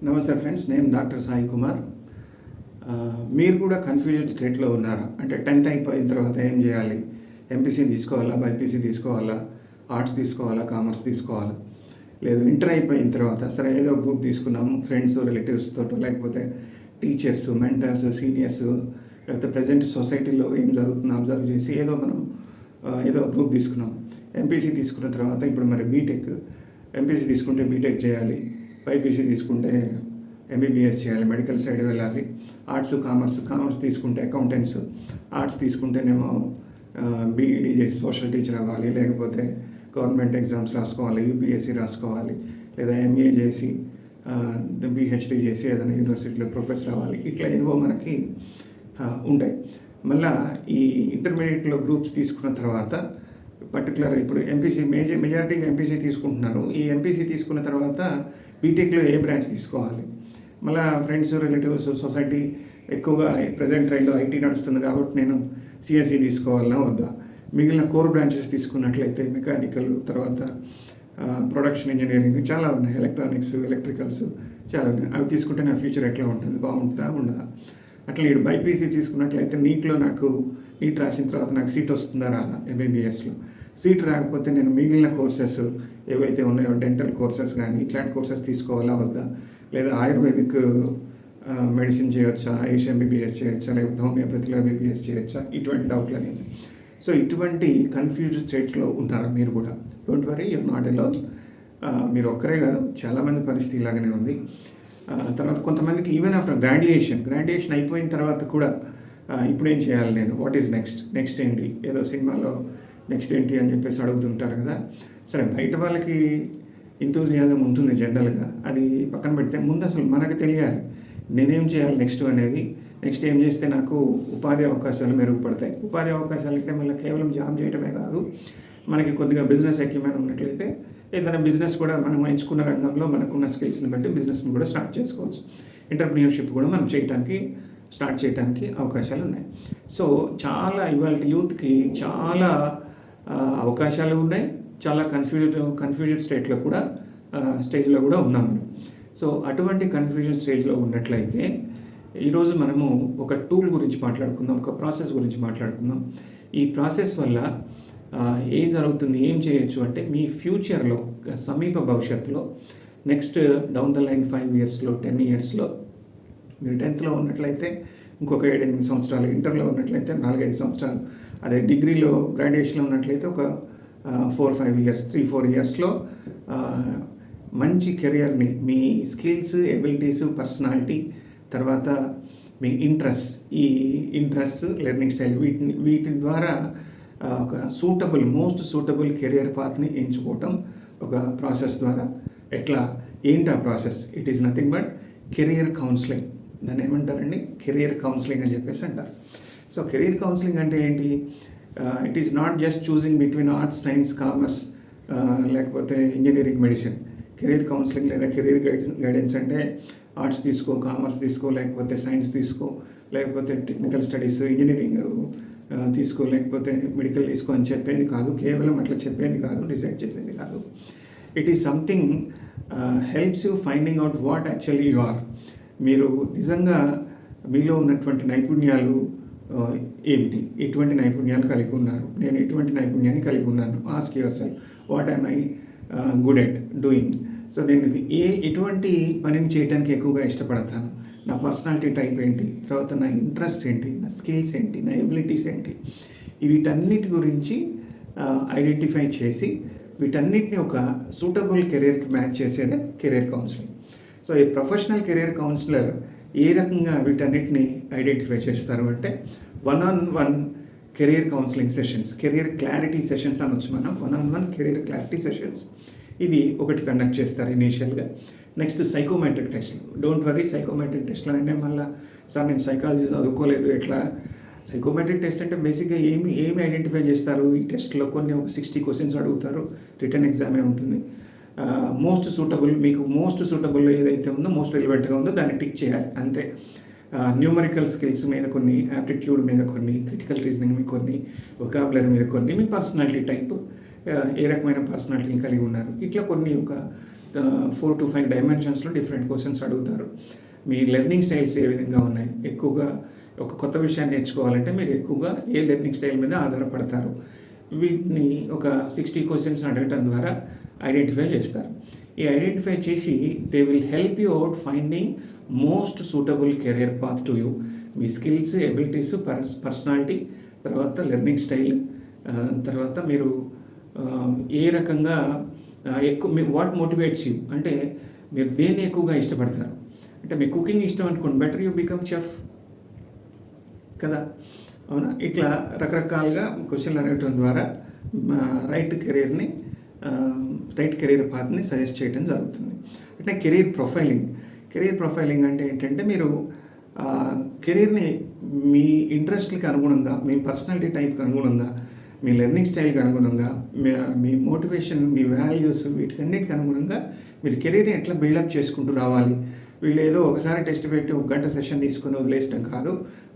నమస్తే ఫ్రెండ్స్, నేను డాక్టర్ సాయి కుమార్. మీరు కూడా కన్ఫ్యూజన్ స్టేట్లో ఉన్నారా? అంటే 10th అయిపోయిన తర్వాత ఏం చేయాలి? ఎంపీసీ తీసుకోవాలా, బైపీసీ తీసుకోవాలా, ఆర్ట్స్ తీసుకోవాలా, కామర్స్ తీసుకోవాలా? లేదు, ఇంటర్ అయిపోయిన తర్వాత సరే ఏదో గ్రూప్ తీసుకున్నాము, ఫ్రెండ్స్ రిలేటివ్స్ తోటో, లేకపోతే టీచర్స్, మెంటర్స్, సీనియర్స్, లేకపోతే ప్రజెంట్ సొసైటీలో ఏం జరుగుతుందో అబ్జర్వ్ చేసి ఏదో గ్రూప్ తీసుకున్నాం. ఎంపీసీ తీసుకున్న తర్వాత ఇప్పుడు మరి బీటెక్, ఎంపీసీ తీసుకుంటే బీటెక్ చేయాలి, బైపీసీ తీసుకుంటే ఎంబీబీఎస్ చేయాలి, మెడికల్ సైడ్ వెళ్ళాలి, కామర్స్ తీసుకుంటే అకౌంటెంట్స్, ఆర్ట్స్ తీసుకుంటేనేమో బీఈడీ చేసి సోషల్ టీచర్ అవ్వాలి, లేకపోతే గవర్నమెంట్ ఎగ్జామ్స్ రాసుకోవాలి, యూపీఎస్సీ రాసుకోవాలి, లేదా ఎంఏ చేసి పిహెచ్డీ చేసి ఏదైనా యూనివర్సిటీలో ప్రొఫెసర్ అవ్వాలి. ఇట్లా ఏవో మనకి ఉంటాయి. మళ్ళీ ఈ ఇంటర్మీడియట్లో గ్రూప్స్ తీసుకున్న తర్వాత పర్టికులర్ ఇప్పుడు ఎంపీసీ మెజారిటీగా ఎంపీసీ తీసుకుంటున్నారు. ఈ ఎంపీసీ తీసుకున్న తర్వాత బీటెక్లో ఏ బ్రాంచ్ తీసుకోవాలి? మళ్ళీ ఫ్రెండ్స్, రిలేటివ్స్, సొసైటీ ఎక్కువగా ప్రజెంట్ ట్రెండ్ ఐటీ నడుస్తుంది కాబట్టి నేను సిఎస్ఈ తీసుకోవాలన్నా వద్దా? మిగిలిన కోర్ బ్రాంచెస్ తీసుకున్నట్లయితే మెకానికల్, తర్వాత ప్రొడక్షన్ ఇంజనీరింగ్ చాలా ఉన్నాయి, ఎలక్ట్రానిక్స్, ఎలక్ట్రికల్స్ చాలా ఉన్నాయి. అవి తీసుకుంటే నా ఫ్యూచర్ ఎట్లా ఉంటుంది, బాగుంటుందా ఉండదా? అట్లా నేను బైపీసీ తీసుకున్నట్లయితే నీట్ రాసిన తర్వాత నాకు సీట్ వస్తుందా రాదా? ఎంబీబీఎస్లో సీట్ రాకపోతే నేను మిగిలిన కోర్సెస్ ఏవైతే ఉన్నాయో డెంటల్ కోర్సెస్ కానీ ఇట్లాంటి కోర్సెస్ తీసుకోవాలా వద్దా? లేదా ఆయుర్వేదిక్ మెడిసిన్ చేయొచ్చా, ఆయుష్ ఎంబీబీఎస్ చేయొచ్చా, లేకపోతే హోమియోపతిలో ఎంబీబీఎస్ చేయొచ్చా? ఇటువంటి డౌట్లు అనేది. సో ఇటువంటి కన్ఫ్యూజ్డ్ స్టేట్లో ఉంటారా మీరు కూడా? Don't worry, you're not alone. మీరు ఒక్కరే కాదు, చాలామంది పరిస్థితి ఇలాగనే ఉంది. తర్వాత కొంతమందికి ఈవెన్ ఆఫ్టర్ గ్రాడ్యుయేషన్ అయిపోయిన తర్వాత కూడా ఇప్పుడు ఏం చేయాలి నేను, వాట్ ఈజ్ నెక్స్ట్ ఏంటి, ఏదో సినిమాలో నెక్స్ట్ ఏంటి అని చెప్పేసి అడుగుతుంటారు కదా. సరే, బయట వాళ్ళకి ఎంతూజియాజం ఉంటుంది జనరల్గా, అది పక్కన పెడితే ముందు అసలు మనకు తెలియాలి నేనేం చేయాలి నెక్స్ట్ అనేది. నెక్స్ట్ ఏం చేస్తే నాకు ఉపాధి అవకాశాలు మెరుగుపడతాయి. ఉపాధి అవకాశాలు అంటే మళ్ళీ కేవలం జాబ్ చేయడమే కాదు, మనకి కొద్దిగా బిజినెస్ ఎక్విప్మెంట్ ఉన్నట్లయితే ఏదైనా బిజినెస్ కూడా మనం ఎంచుకున్న రంగంలో మనకున్న స్కిల్స్ని బట్టి బిజినెస్ని కూడా స్టార్ట్ చేసుకోవచ్చు. ఎంటర్ప్రినర్షిప్ కూడా మనం స్టార్ట్ చేయడానికి అవకాశాలు ఉన్నాయి. సో చాలా ఇవాళ యూత్కి చాలా అవకాశాలు ఉన్నాయి. చాలా కన్ఫ్యూజన్ స్టేజ్లో కూడా ఉన్నాం మనం. సో అటువంటి కన్ఫ్యూజన్ స్టేజ్లో ఉన్నట్లయితే ఈరోజు మనము ఒక టూల్ గురించి మాట్లాడుకుందాం, ఒక ప్రాసెస్ గురించి మాట్లాడుకుందాం. ఈ ప్రాసెస్ వల్ల ఏం జరుగుతుంది, ఏం చేయొచ్చు అంటే మీ ఫ్యూచర్లో, సమీప భవిష్యత్తులో, నెక్స్ట్ డౌన్ ద లైన్ 5 ఇయర్స్లో, 10 ఇయర్స్లో, మీరు 10th ఉన్నట్లయితే ఇంకొక 7-8 సంవత్సరాలు, ఇంటర్లో ఉన్నట్లయితే 4-5 సంవత్సరాలు, అదే డిగ్రీలో గ్రాడ్యుయేషన్లో ఉన్నట్లయితే ఒక 4-5 ఇయర్స్, 3-4 ఇయర్స్లో మంచి కెరియర్ని, మీ స్కిల్స్, ఎబిలిటీస్, పర్సనాలిటీ, తర్వాత మీ ఈ ఇంట్రెస్ట్, లెర్నింగ్ స్టైల్, వీటి ద్వారా ఒక మోస్ట్ సూటబుల్ కెరియర్ పాత్ని ఎంచుకోవటం ఒక ప్రాసెస్ ద్వారా. ఏంటి ఆ process? It is nothing but career counselling. దాన్ని ఏమంటారండి? కెరియర్ కౌన్సిలింగ్ అని చెప్పేసి అంటారు. సో కెరియర్ కౌన్సిలింగ్ అంటే ఏంటి? It is not just choosing between arts, science, commerce, లేకపోతే ఇంజనీరింగ్, మెడిసిన్. కెరియర్ కౌన్సిలింగ్ లేదా కెరియర్ గైడెన్స్ అంటే ఆర్ట్స్ తీసుకో, కామర్స్ తీసుకో, లేకపోతే సైన్స్ తీసుకో, లేకపోతే టెక్నికల్ స్టడీస్, ఇంజనీరింగ్ తీసుకో, లేకపోతే మెడికల్ తీసుకో అని చెప్పేది కాదు. కేవలం అట్లా చెప్పేది కాదు, డిసైడ్ చేసేది కాదు. It is something helps you finding out what actually you are. మీరు నిజంగా మీలో ఉన్నటువంటి నైపుణ్యాలు ఏమిటి, ఎటువంటి నైపుణ్యాలు కలిగి ఉన్నారు, నేను ఎటువంటి నైపుణ్యాన్ని కలిగి ఉన్నాను. Ask your self, what I'm I good at doing. So నేను ఎటువంటి పనిని చేయడానికి ఎక్కువగా ఇష్టపడతాను, నా పర్సనాలిటీ టైప్ ఏంటి, తర్వాత నా ఇంట్రెస్ట్ ఏంటి, నా స్కిల్స్ ఏంటి, నా ఎబిలిటీస్ ఏంటి, వీటన్నిటి గురించి ఐడెంటిఫై చేసి వీటన్నిటిని ఒక సూటబుల్ కెరీర్కి మ్యాచ్ చేసేదే కెరీర్ కౌన్సిలింగ్. సో ఈ ప్రొఫెషనల్ కెరీర్ కౌన్సిలర్ ఏ రకంగా వీటన్నిటిని ఐడెంటిఫై చేస్తారు అంటే 1-on-1 career counselling sessions, career clarity sessions అనొచ్చు మనం. 1-on-1 కెరీర్ క్లారిటీ సెషన్స్ ఇది ఒకటి కండక్ట్ చేస్తారు ఇనీషియల్గా. నెక్స్ట్ సైకోమెట్రిక్ టెస్ట్లు. డోంట్ వరీ, సైకోమెట్రిక్ టెస్ట్లు అంటే మళ్ళీ సార్ నేను సైకాలజీ చదువుకోలేదు ఎట్లా? సైకోమెట్రిక్ టెస్ట్ అంటే బేసిక్గా ఏమి ఐడెంటిఫై చేస్తారు ఈ టెస్ట్లో? ఒక 60 క్వశ్చన్స్ అడుగుతారు, రిటర్న్ ఎగ్జామే ఉంటుంది. మీకు మోస్ట్ సూటబుల్ ఏదైతే ఉందో, మోస్ట్ రిలవెంట్గా ఉందో దాన్ని టిక్ చేయాలి అంతే. న్యూమరికల్ స్కిల్స్ మీద కొన్ని, యాప్టిట్యూడ్ మీద కొన్ని, క్రిటికల్ రీజనింగ్ మీద కొన్ని, వొకాబులరీ మీద కొన్ని, మీ పర్సనాలిటీ టైప్, ఏ రకమైన పర్సనాలిటీని కలిగి ఉన్నారు, ఇట్లా కొన్ని ఒక 4 to 5 డైమెన్షన్స్లో డిఫరెంట్ క్వశ్చన్స్ అడుగుతారు. మీ లెర్నింగ్ స్టైల్స్ ఏ విధంగా ఉన్నాయి, ఎక్కువగా ఒక కొత్త విషయాన్ని నేర్చుకోవాలంటే మీరు ఎక్కువగా ఏ లెర్నింగ్ స్టైల్ మీద ఆధారపడతారు, వీటిని ఒక 60 క్వశ్చన్స్ అడగటం ద్వారా ఐడెంటిఫై చేస్తారు. ఈ ఐడెంటిఫై చేసి they will help you out finding most suitable career path to you. Me skills, abilities, personality, తర్వాత లెర్నింగ్ స్టైల్, తర్వాత మీరు ఏ రకంగా ఎక్కువ వాట్ మోటివేట్స్ యూ, అంటే మీరు దేన్ని ఎక్కువగా ఇష్టపడతారు. అంటే మీకు కుకింగ్ ఇష్టం అనుకోండి, బెటర్ యూ బికమ్ చెఫ్ కదా, అవునా? ఇట్లా రకరకాలుగా క్వశ్చన్లు అడగటం ద్వారా రైట్ కెరీర్ పాత్ని సజెస్ట్ చేయడం జరుగుతుంది. అంటే కెరీర్ ప్రొఫైలింగ్ అంటే ఏంటంటే మీరు కెరీర్ని మీ ఇంట్రెస్ట్కి అనుగుణంగా, మీ పర్సనాలిటీ టైప్కి అనుగుణంగా, మీ లెర్నింగ్ స్టైల్కి అనుగుణంగా, మీ మోటివేషన్, మీ వాల్యూస్, వీటికన్నిటికి అనుగుణంగా మీరు కెరీర్ని ఎట్లా బిల్డప్ చేసుకుంటూ రావాలి. వీళ్ళు ఏదో ఒకసారి టెస్ట్ పెట్టి 1 గంట సెషన్ తీసుకొని వదిలేయడం కాదు,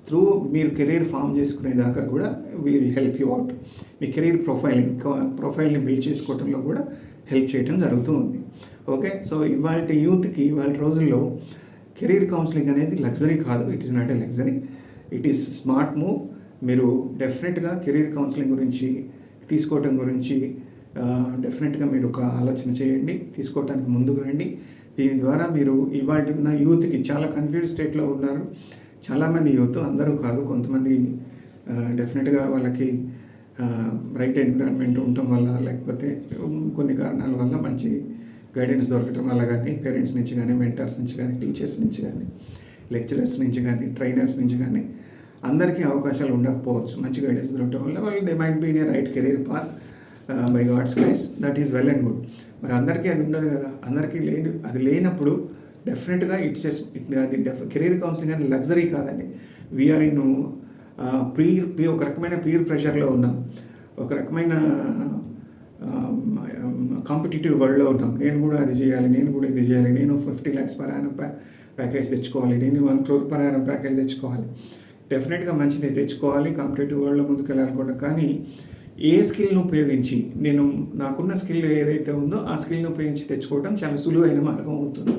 త్రూ మీరు కెరీర్ ఫామ్ చేసుకునేదాకా కూడా విల్ హెల్ప్ యూ అవుట్. మీ కెరీర్ ప్రొఫైల్ని బిల్డ్ చేసుకోవడంలో కూడా హెల్ప్ చేయడం జరుగుతూ ఉంది. ఓకే, సో ఇవాళ యూత్కి, ఇవాళ రోజుల్లో కెరీర్ కౌన్సిలింగ్ అనేది లగ్జరీ కాదు. It is not a luxury, it is smart move. మీరు డెఫినెట్గా కెరీర్ కౌన్సిలింగ్ గురించి తీసుకోవటం గురించి డెఫినెట్గా మీరు ఒక ఆలోచన చేయండి, తీసుకోవటానికి ముందుకు రండి. దీని ద్వారా మీరు ఇవాళ ఉన్న యూత్కి, చాలా కన్ఫ్యూజ్ స్టేట్లో ఉన్నారు చాలామంది యూత్, అందరూ కాదు, కొంతమంది డెఫినెట్గా వాళ్ళకి రైట్ ఎన్విరాన్మెంట్ ఉండటం వల్ల, లేకపోతే కొన్ని కారణాల వల్ల మంచి గైడెన్స్ దొరకటం వల్ల కానీ, పేరెంట్స్ నుంచి కానీ, మెంటర్స్ నుంచి కానీ, టీచర్స్ నుంచి కానీ, లెక్చరర్స్ నుంచి కానీ, ట్రైనర్స్ నుంచి కానీ అందరికీ అవకాశాలు ఉండకపోవచ్చు. మంచి గైడెన్స్ దొరకటం వల్ల వాళ్ళు they might be in a right career path by God's grace, that is well and good. మరి అందరికీ అది ఉండదు కదా, అందరికీ అది లేనప్పుడు డెఫినెట్గా అది కెరీర్ కౌన్సిలింగ్ అనేది లగ్జరీ కాదండి. వీఆర్ ఇన్ ఒక రకమైన పీర్ ప్రెషర్లో ఉన్నాం, ఒక రకమైన కాంపిటేటివ్ వరల్డ్లో ఉన్నాం. నేను కూడా అది చేయాలి, నేను కూడా ఇది చేయాలి, నేను 50 lakhs per annum ప్యాకేజ్ తెచ్చుకోవాలి, నేను 1 crore per annum ప్యాకేజ్ తెచ్చుకోవాలి. డెఫినెట్గా మంచిది తెచ్చుకోవాలి, కాంపిటేటివ్ వరల్డ్లో ముందుకు వెళ్ళాలనుకుంటా. కానీ ఏ స్కిల్ను ఉపయోగించి, నాకున్న స్కిల్ ఏదైతే ఉందో ఆ స్కిల్ని ఉపయోగించి తెచ్చుకోవడం చాలా సులువైన మార్గం అవుతుంది.